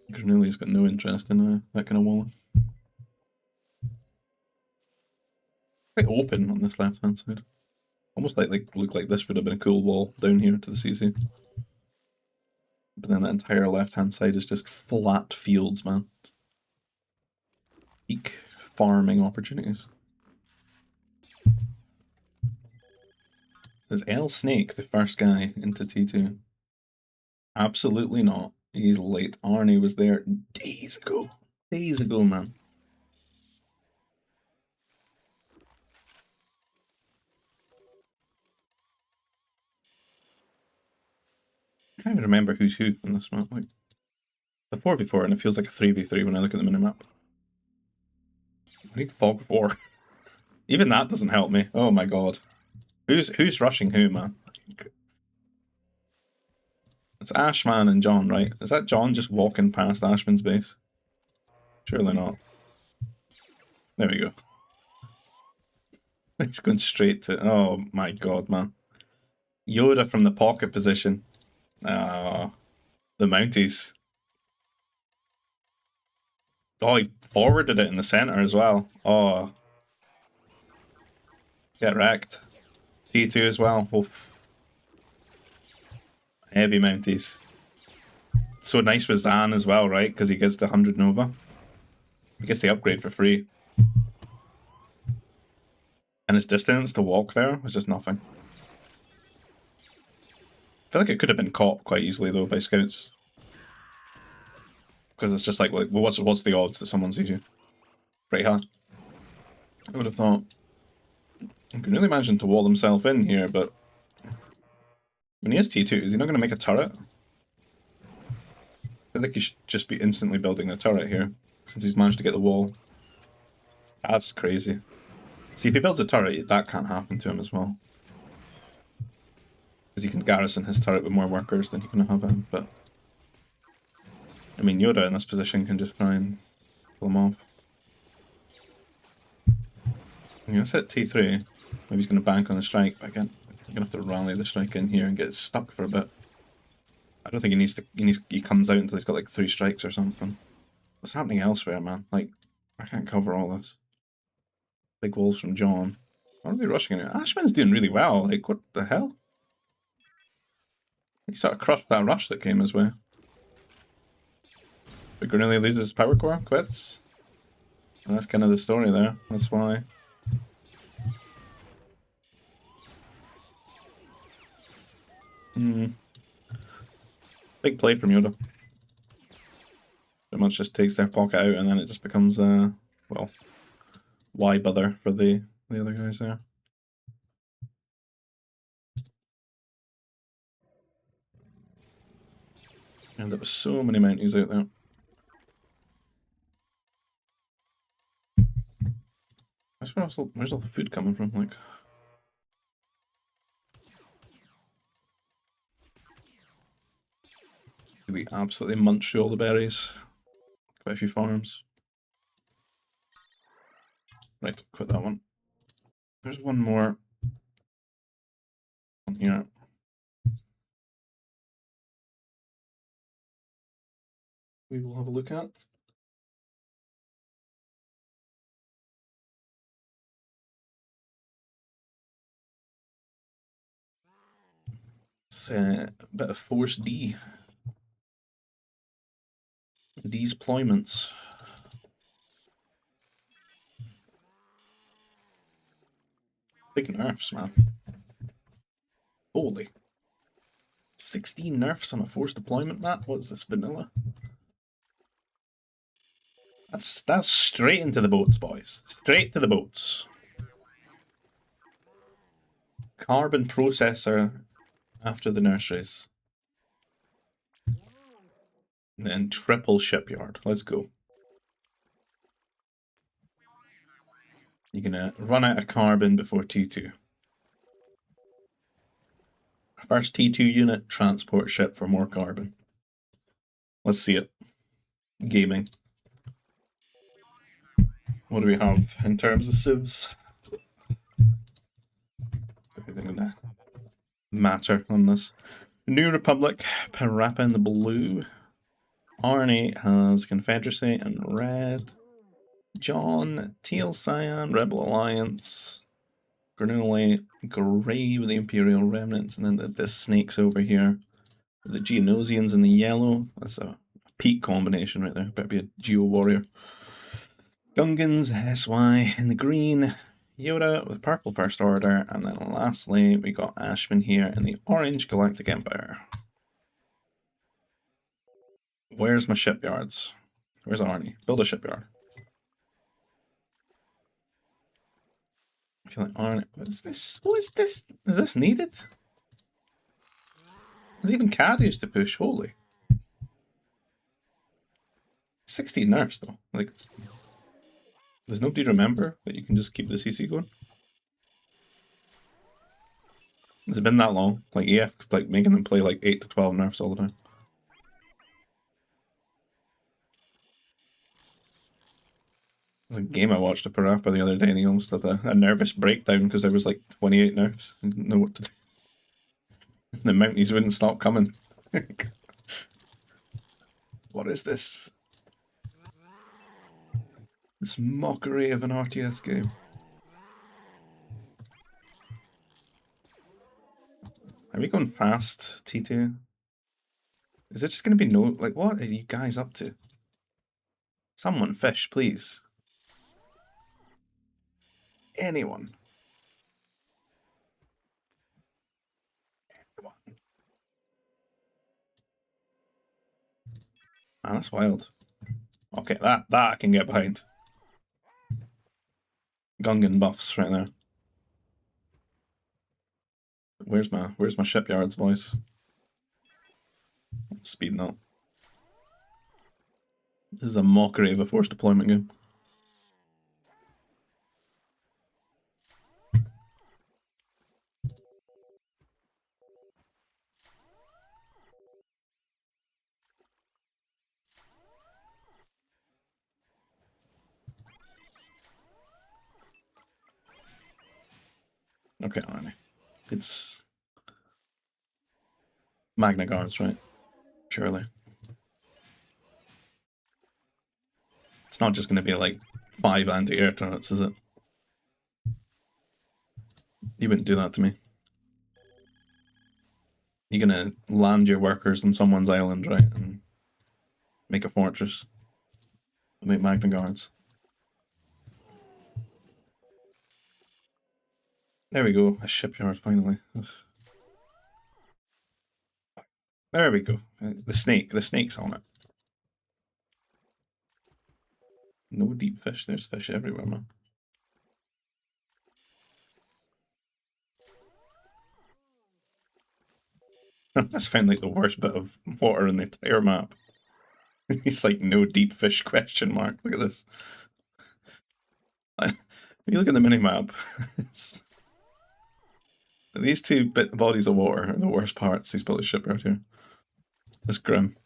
Grenooli's got no interest in that kind of walling. Quite open on this left hand side. Almost like look like this would have been a cool wall down here to the CC. But then that entire left hand side is just flat fields, man. Peak farming opportunities. Is L Snake the first guy into T2? Absolutely not. He's late. Arnie was there days ago. Days ago, man. I can't even remember who's who in this map. Like, the 4v4 and it feels like a 3v3 when I look at the minimap. I need Fog 4. Even that doesn't help me. Oh my god. Who's rushing who, man? It's Ashman and John, right? Is that John just walking past Ashman's base? Surely not. There we go. He's going straight to... Oh my god, man. Yoda from the pocket position. The Mounties. Oh, he forwarded it in the center as well. Oh. Get wrecked. T2 as well. Oof. Heavy Mounties. So nice with Zan as well, right? Because he gets the 100 Nova. He gets the upgrade for free. And his distance to walk there was just nothing. I feel like it could have been caught quite easily though by scouts. Because it's just like well, what's the odds that someone sees you? Pretty high. I would have thought. He can really manage to wall himself in here, but when he has T2, is he not going to make a turret? I feel like he should just be instantly building the turret here, since he's managed to get the wall. That's crazy. See, if he builds a turret, that can't happen to him as well. Because he can garrison his turret with more workers than he can have him, but... I mean, Yoda in this position can just try and pull him off. I'm going to set T3. Maybe he's going to bank on the strike, but again, I'm going to have to rally the strike in here and get it stuck for a bit. I don't think he needs to... He comes out until he's got like 3 strikes or something. What's happening elsewhere, man? Like, I can't cover all this. Big walls from John. Why are they rushing in? Ashman's doing really well. Like, what the hell? He sort of crushed that rush that came his way. But Grenooli loses his power core, quits. And that's kind of the story there. That's why. Big play from Yoda. Pretty much just takes their pocket out and then it just becomes, well, why bother for the other guys there. And there were so many Mounties out there. Where's all the food coming from? Like, really absolutely munch through all the berries. Quite a few farms. Right, quit that one. There's one more on here. We will have a look at. It's a bit of Force D. D's deployments. Big nerfs, man. Holy. 16 nerfs on a forced deployment map? What is this, vanilla? That's straight into the boats, boys. Straight to the boats. Carbon processor after the nurseries. And then triple shipyard. Let's go. You're gonna run out of carbon before T2. First T2 unit, transport ship for more carbon. Let's see it. Gaming. What do we have in terms of civs? Everything gonna matter on this. New Republic, Parappa in the blue. Arnie has Confederacy and red. John, Teal Cyan, Rebel Alliance. Grenooli, grey with the Imperial Remnants, and then the snakes over here. The Geonosians in the yellow. That's a peak combination right there. Better be a Geo Warrior. Gungans, SY in the green. Yoda with purple First Order. And then lastly, we got Ashman here in the orange Galactic Empire. Where's my shipyards? Where's Arnie? Build a shipyard. I feel like Arnie... What is this? What is this? Is this needed? There's even caddies to push, holy. 16 nerfs though. Like, does nobody remember that you can just keep the CC going? Has it been that long? Like EF, like making them play like 8 to 12 nerfs all the time. There's a game I watched a Parappa the other day and he almost had a nervous breakdown because there was like 28 nerfs. He didn't know what to do. The Mounties wouldn't stop coming. What is this? This mockery of an RTS game. Are we going fast, T2? Is it just going to be no... Like, what are you guys up to? Someone fish, please. Anyone. Anyone. Man, that's wild. Okay, that I can get behind. Gungan buffs right there. Where's my shipyards, boys? Speeding up. This is a mockery of a forced deployment game. Okay, Arnie. It's Magna Guards, right? Surely. It's not just going to be like 5 anti-air turrets, is it? You wouldn't do that to me. You're going to land your workers on someone's island, right? And make a fortress. Make Magna Guards. There we go. A shipyard, finally. There we go. The snake's on it. No deep fish. There's fish everywhere, man. That's found like the worst bit of water in the entire map. It's like no deep fish question mark. Look at this. If you look at the minimap, these two bodies of water are the worst parts. He's built a shipyard here. It's grim.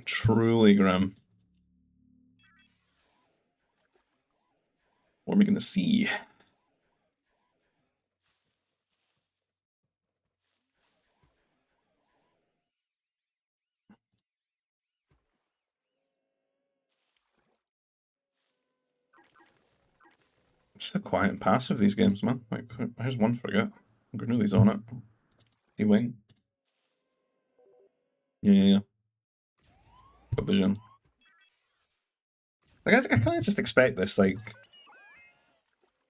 Truly grim. What are we gonna see? It's so quiet and passive, these games, man. Like, here's one frigate. Grenooli's on it. He wing. Yeah. Got vision. Like, I kind of just expect this, like...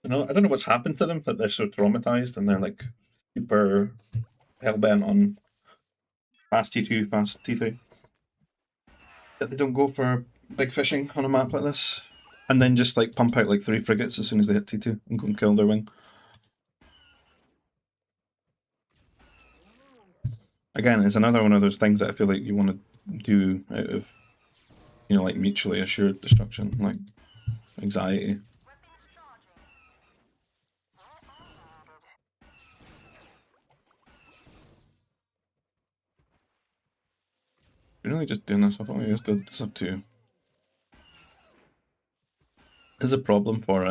You know, I don't know what's happened to them, but they're so traumatized and they're, like, super hell-bent on fast T2, fast T3. that they don't go for big fishing on a map like this. And then just like pump out like 3 frigates as soon as they hit T2 and go and kill their wing. Again, it's another one of those things that I feel like you want to do out of, you know, like mutually assured destruction, like anxiety. You're really just doing this off. I just did this up to. There's a problem for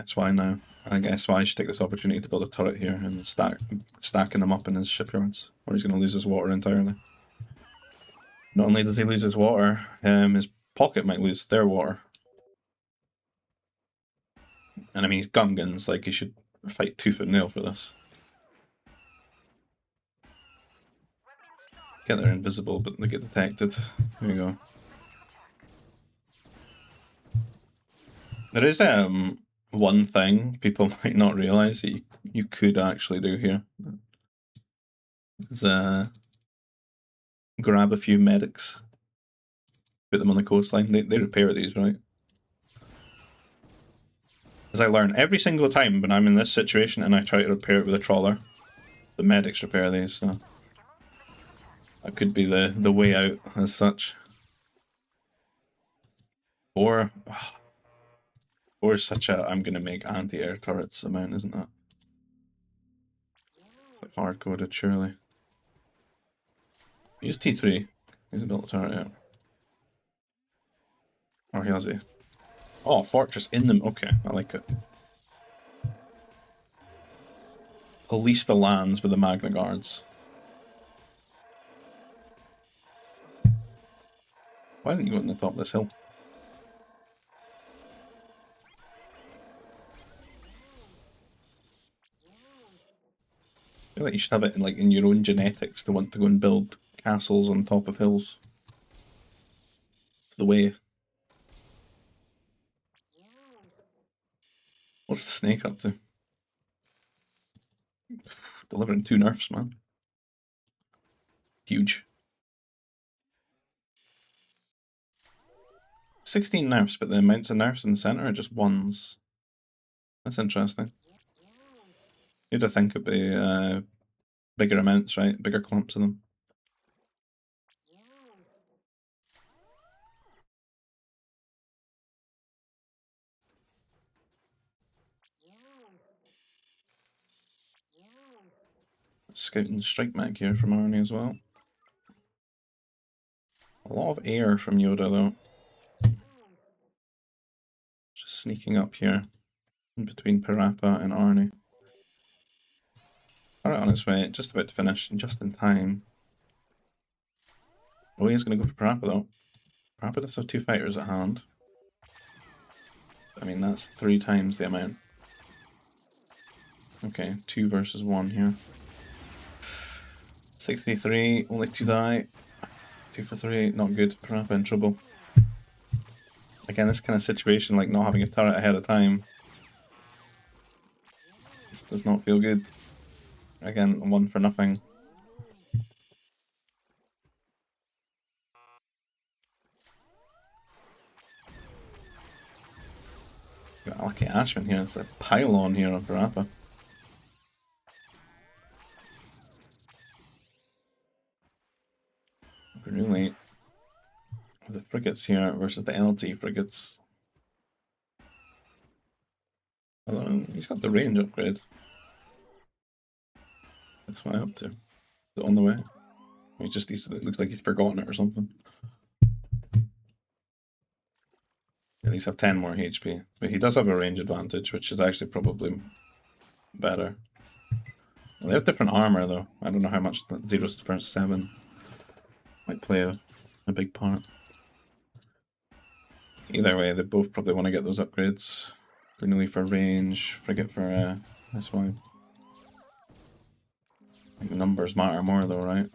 SY now. I guess SY should take this opportunity to build a turret here and stacking them up in his shipyards, or he's going to lose his water entirely. Not only does he lose his water, his pocket might lose their water. And I mean, he's Gungans, like he should fight tooth and nail for this. Yeah, they're invisible, but they get detected. There you go. There is one thing people might not realise that you could actually do here. Is grab a few medics, put them on the coastline. They repair these, right? As I learn every single time when I'm in this situation and I try to repair it with a trawler, the medics repair these, so that could be the way out as such. Or such a I'm gonna make anti-air turrets amount, isn't that? It's like hard coded, surely. Use T3. He's a built a turret, yeah. Or he has a. Oh, fortress in them. Okay, I like it. Police the lands with the Magna Guards. Why didn't you go on the top of this hill? I feel like you should have it in, like, in your own genetics to want to go and build castles on top of hills. It's the way. What's the snake up to? Delivering 2 nerfs, man. Huge. 16 nerfs, but the amounts of nerfs in the centre are just 1s. That's interesting. You'd have think it'd be bigger amounts, right? Bigger clumps of them. Scouting strike mech here from Arnie as well. A lot of air from Yoda though. Just sneaking up here in between Parappa and Arnie. Alright, on its way, just about to finish, just in time. Oh, he's gonna go for Parappa though. Parappa does have 2 fighters at hand. I mean, that's 3 times the amount. Okay, 2 versus 1 here. 63, only 2 die. 2 for 3, not good. Parappa in trouble. Again, this kind of situation, like not having a turret ahead of time, this does not feel good. Again, 1 for nothing. Got a lucky Ashman here, it's a pylon here on Parappa. Grenooli with the frigates here versus the LT frigates. Although he's got the range upgrade. That's what I'm up to. Is it on the way? It looks like he's forgotten it or something. At least have 10 more HP. But he does have a range advantage, which is actually probably better. They have different armor though. I don't know how much 0 versus 7 might play a big part. Either way, they both probably want to get those upgrades. Grenooli for range, frigate for this one. I think the numbers matter more though, right?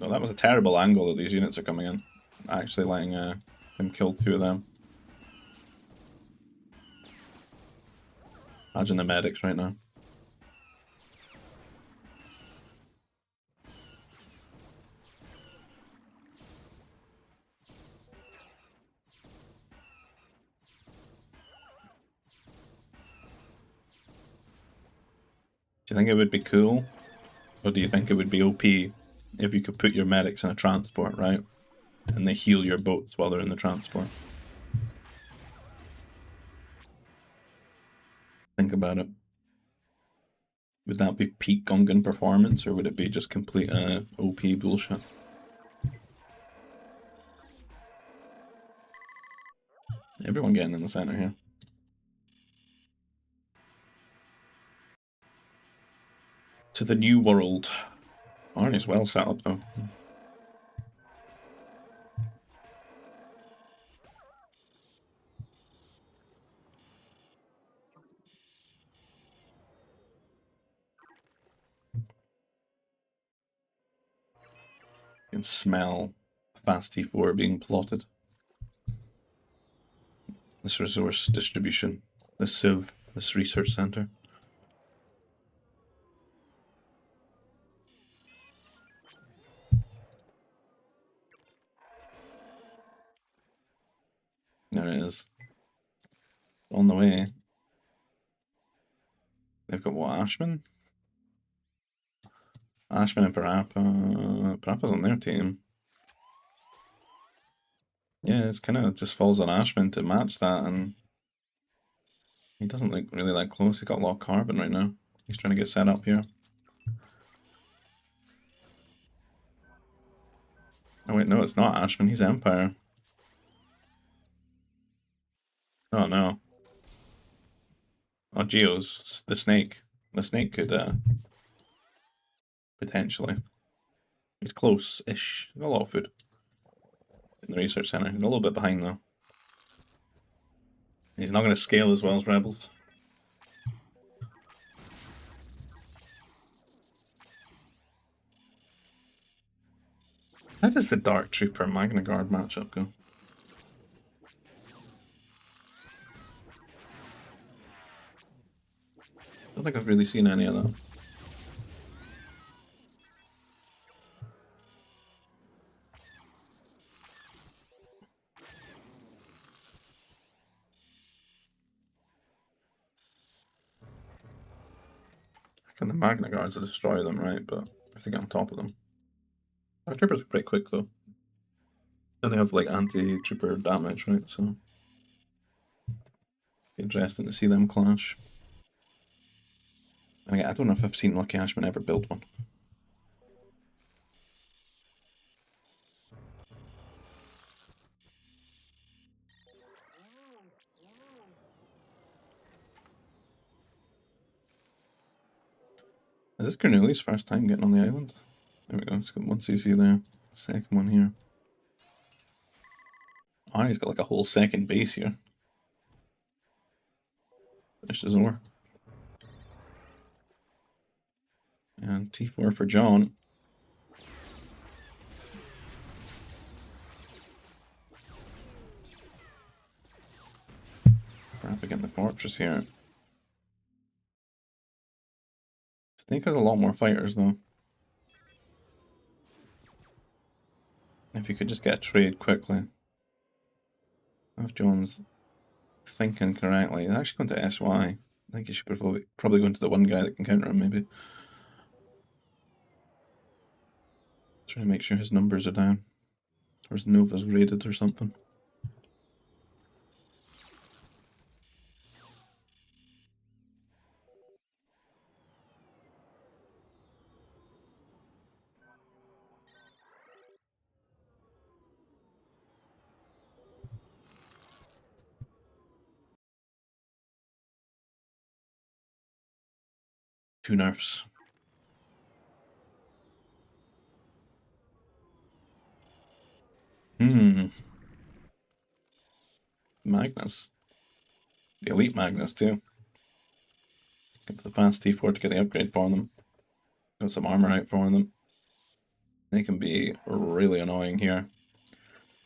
Oh, that was a terrible angle that these units are coming in. Actually letting him kill 2 of them. Imagine the medics right now. Do you think it would be cool? Or do you think it would be OP if you could put your medics in a transport, right? And they heal your boats while they're in the transport? Think about it. Would that be peak Gungan performance, or would it be just complete OP bullshit? Everyone getting in the center here. To the new world. Arnie's well set up though. You can smell fast T4 being plotted. This resource distribution. This Civ. This research center. There it is. On the way. They've got what, Ashman? Ashman and Parappa. Parappa's on their team. Yeah, it's kind of just falls on Ashman to match that, and he doesn't look really that close. He's got a lot of carbon right now. He's trying to get set up here. Oh wait, no, it's not Ashman. He's Empire. Oh no. Oh, Geo's the snake. The snake could potentially. He's close-ish. Got a lot of food in the research center. He's a little bit behind though. He's not going to scale as well as Rebels. How does the Dark Trooper Magna Guard matchup go? I don't think I've really seen any of that. Can the Magna Guards destroy them, right? But I think on top of them. Dark Troopers are pretty quick though. And they have like anti-trooper damage, right? So interesting to see them clash. And again, I don't know if I've seen Lucky Ashman ever build one. Is this Grenooli's first time getting on the island? There we go, it's got one CC there. Second one here. Arnie's got like a whole second base here. Finished his ore. And T4 for John. We're up against the fortress here. Snake has a lot more fighters though. If you could just get a trade quickly. If John's thinking correctly, he's actually going to SY. I think he should probably go into the one guy that can counter him, maybe. Trying to make sure his numbers are down. Or his Nova's raided or something. Two nerfs. Magnus. The Elite Magnus, too. Give the fast T4 to get the upgrade for them. Got some armor out for them. They can be really annoying here.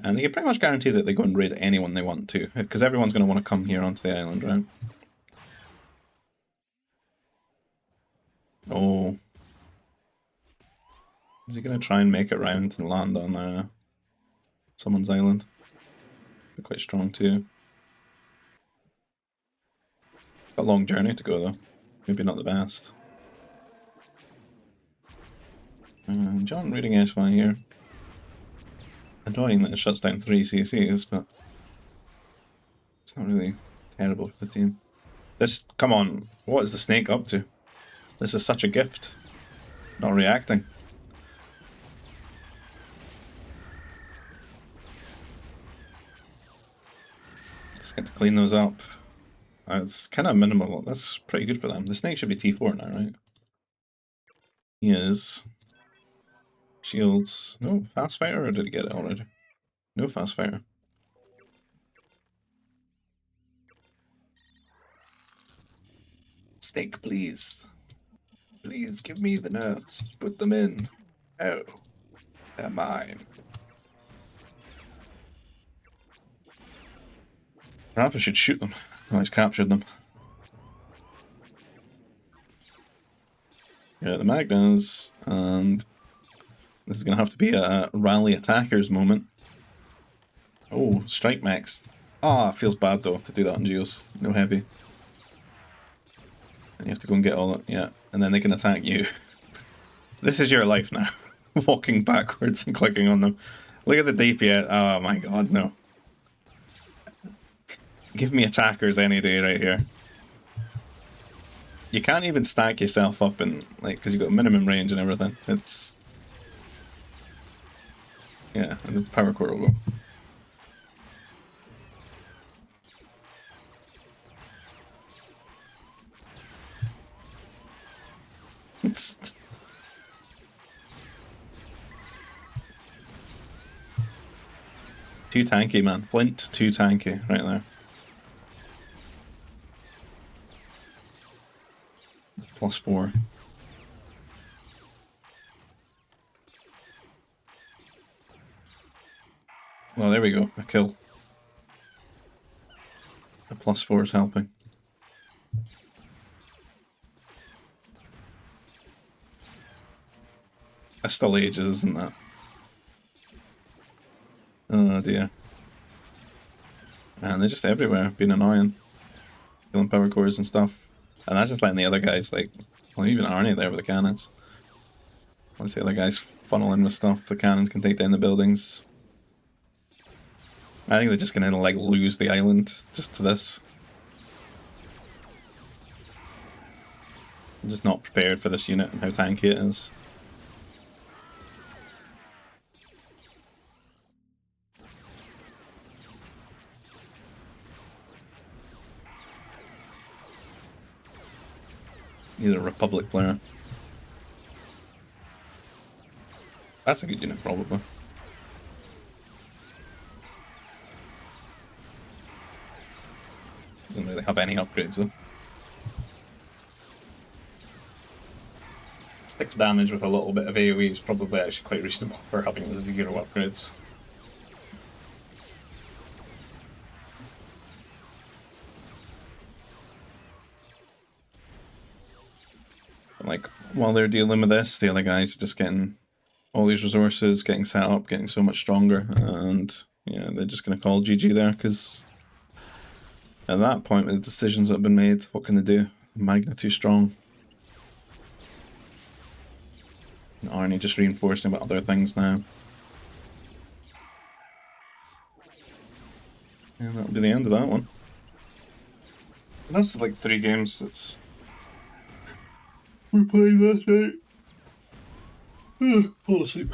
And they can pretty much guarantee that they go and raid anyone they want to, because everyone's going to want to come here onto the island, right? Oh. Is he going to try and make it round and land on someone's island? Be quite strong too. Got a long journey to go though. Maybe not the best. John reading SY here. Annoying that it shuts down 3 CCs, but it's not really terrible for the team. This, come on, what is the snake up to? This is such a gift. Not reacting. Let's get to clean those up. It's kind of minimal. That's pretty good for them. The snake should be T4 now, right? He is. Shields. No fast fire, or did he get it already? No fast fire. Snake, please. Please give me the nerfs. Put them in. Oh, they're mine. Perhaps I should shoot them. Oh, he's captured them. Yeah, the Magnas, and this is going to have to be a rally attackers moment. Oh, strike max. Ah, feels bad though to do that on Geos. No heavy. And you have to go and get all that, yeah. And then they can attack you. This is your life now. Walking backwards and clicking on them. Look at the DPS. Oh my god, no. Give me attackers any day right here. You can't even stack yourself up in, like, because you've got minimum range and everything. It's... yeah, and the power core will go. It's... too tanky, man. Flint, too tanky right there. +4. Well, there we go. A kill. The +4 is helping. That's still ages, isn't that? Oh dear. Man, they're just everywhere, being annoying. Killing power cores and stuff. And that's just letting the other guys, like, well, even Arnie there with the cannons. Once the other guys funnel in with stuff, the cannons can take down the buildings. I think they're just gonna, like, lose the island just to this. I'm just not prepared for this unit and how tanky it is. He's a Republic player. That's a good unit, probably. Doesn't really have any upgrades, though. 6 damage with a little bit of AoE is probably actually quite reasonable for having 0 upgrades. Like, while they're dealing with this, the other guys are just getting all these resources, getting set up, getting so much stronger, and yeah, they're just going to call GG there, because at that point, with the decisions that have been made, what can they do? Magna too strong. And Arnie just reinforcing about other things now. And that'll be the end of that one. And that's like 3 games that's... we're playing that night. Fall asleep.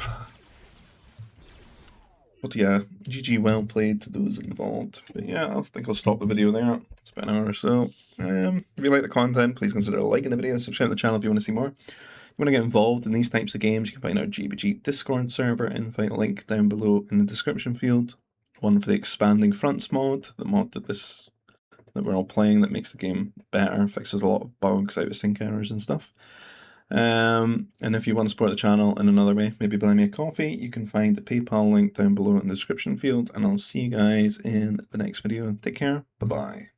But yeah, GG, well played to those involved. But yeah, I think I'll stop the video there. It's about an hour or so. If you like the content, please consider liking the video, subscribe to the channel if you want to see more. If you want to get involved in these types of games, you can find our GBG Discord server invite link down below in the description field. One for the Expanding Fronts mod, the mod that we're all playing that makes the game better, fixes a lot of bugs, out of sync errors and stuff. And if you want to support the channel in another way, maybe buy me a coffee, you can find the PayPal link down below in the description field, and I'll see you guys in the next video. Take care, bye bye.